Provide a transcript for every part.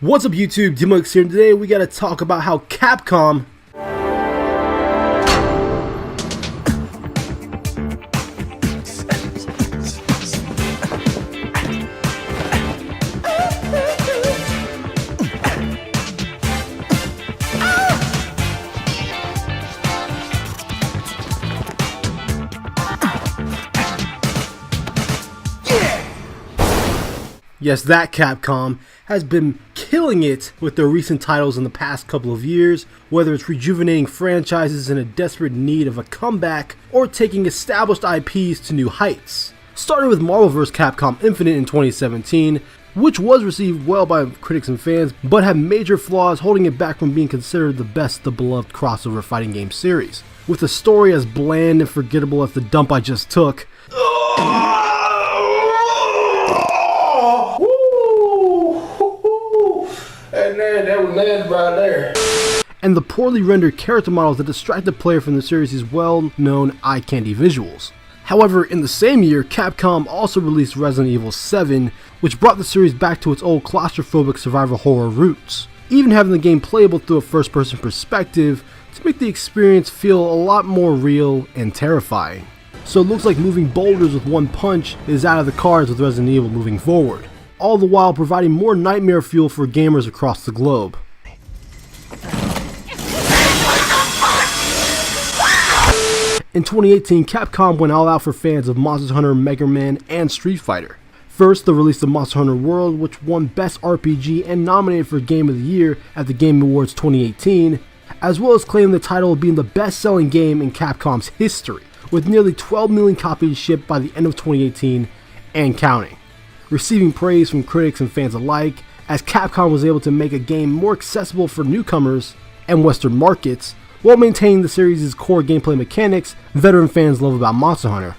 What's up YouTube, DMLX here, and today we gotta talk about how Capcom Yes, that Capcom has been killing it with their recent titles in the past couple of years, whether it's rejuvenating franchises in a desperate need of a comeback, or taking established IPs to new heights. Starting with Marvel vs. Capcom Infinite in 2017, which was received well by critics and fans, but had major flaws holding it back from being considered the best of the beloved crossover fighting game series. With a story as bland and forgettable as the dump I just took, that was land right there. And the poorly rendered character models that distract the player from the series' well-known eye-candy visuals. However, in the same year, Capcom also released Resident Evil 7, which brought the series back to its old claustrophobic survival horror roots, even having the game playable through a first-person perspective to make the experience feel a lot more real and terrifying. So it looks like moving boulders with one punch is out of the cards with Resident Evil moving forward, all the while providing more nightmare fuel for gamers across the globe. In 2018, Capcom went all out for fans of Monster Hunter, Mega Man, and Street Fighter. First, the release of Monster Hunter World, which won Best RPG and nominated for Game of the Year at the Game Awards 2018, as well as claiming the title of being the best-selling game in Capcom's history, with nearly 12 million copies shipped by the end of 2018 and counting, receiving praise from critics and fans alike, as Capcom was able to make a game more accessible for newcomers and Western markets, while maintaining the series' core gameplay mechanics veteran fans love about Monster Hunter.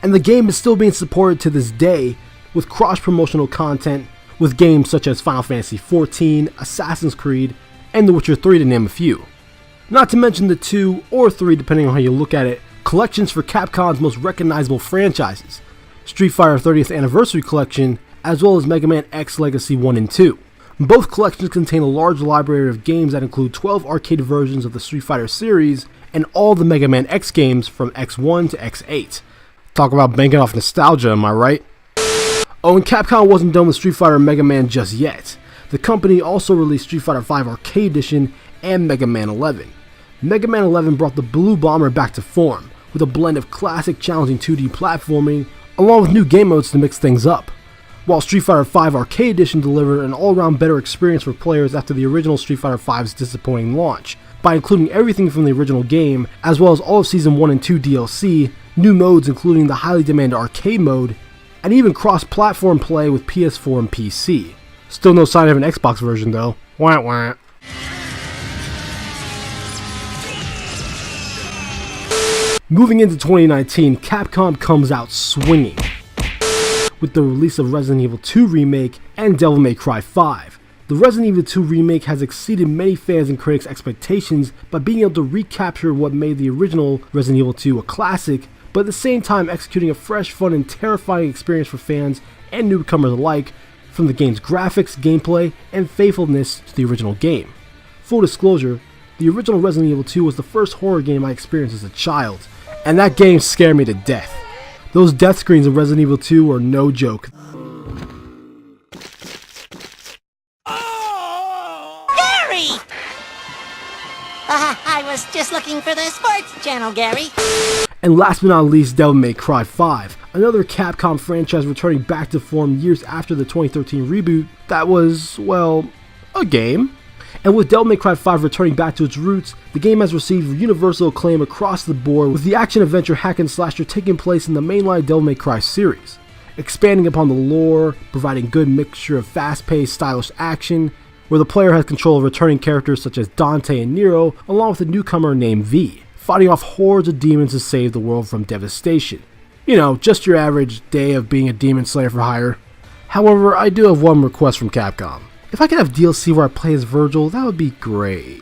And the game is still being supported to this day, with cross-promotional content with games such as Final Fantasy XIV, Assassin's Creed, and The Witcher 3 to name a few. Not to mention the 2 or 3, depending on how you look at it, collections for Capcom's most recognizable franchises, Street Fighter 30th Anniversary Collection, as well as Mega Man X Legacy 1 and 2. Both collections contain a large library of games that include 12 arcade versions of the Street Fighter series and all the Mega Man X games from X1 to X8. Talk about banking off nostalgia, am I right? Oh, and Capcom wasn't done with Street Fighter and Mega Man just yet. The company also released Street Fighter V Arcade Edition and Mega Man 11. Mega Man 11 brought the Blue Bomber back to form, with a blend of classic challenging 2D platforming, along with new game modes to mix things up, while Street Fighter V Arcade Edition delivered an all-around better experience for players after the original Street Fighter V's disappointing launch, by including everything from the original game, as well as all of Season 1 and 2 DLC, new modes including the highly demanded arcade mode, and even cross-platform play with PS4 and PC. Still no sign of an Xbox version though. Wah wah. Moving into 2019, Capcom comes out swinging with the release of Resident Evil 2 Remake and Devil May Cry 5. The Resident Evil 2 Remake has exceeded many fans and critics' expectations by being able to recapture what made the original Resident Evil 2 a classic, but at the same time executing a fresh, fun, and terrifying experience for fans and newcomers alike, from the game's graphics, gameplay, and faithfulness to the original game. Full disclosure, the original Resident Evil 2 was the first horror game I experienced as a child, and that game scared me to death. Those death screens in Resident Evil 2 are no joke. Oh! Gary! I was just looking for the sports channel, Gary. And last but not least, Devil May Cry 5, another Capcom franchise returning back to form years after the 2013 reboot that was, well, a game. And with Devil May Cry 5 returning back to its roots, the game has received universal acclaim across the board, with the action-adventure hack-and-slasher taking place in the mainline Devil May Cry series, expanding upon the lore, providing good mixture of fast-paced, stylish action, where the player has control of returning characters such as Dante and Nero, along with a newcomer named V, fighting off hordes of demons to save the world from devastation. You know, just your average day of being a demon slayer for hire. However, I do have one request from Capcom. If I could have DLC where I play as Virgil, that would be great.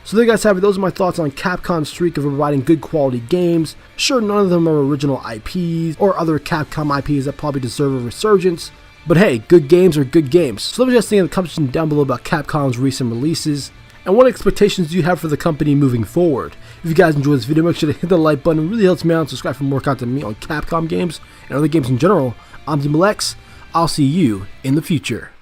So there you guys have it. Those are my thoughts on Capcom's streak of providing good quality games. Sure, none of them are original IPs or other Capcom IPs that probably deserve a resurgence, But hey, good games are good games. So let me just think in the comment section down below about Capcom's recent releases, and what expectations do you have for the company moving forward. If you guys enjoyed this video, make sure to hit the like button. It really helps me out, and subscribe for more content from me on Capcom games and other games in general. I'm DMLX. I'll see you in the future.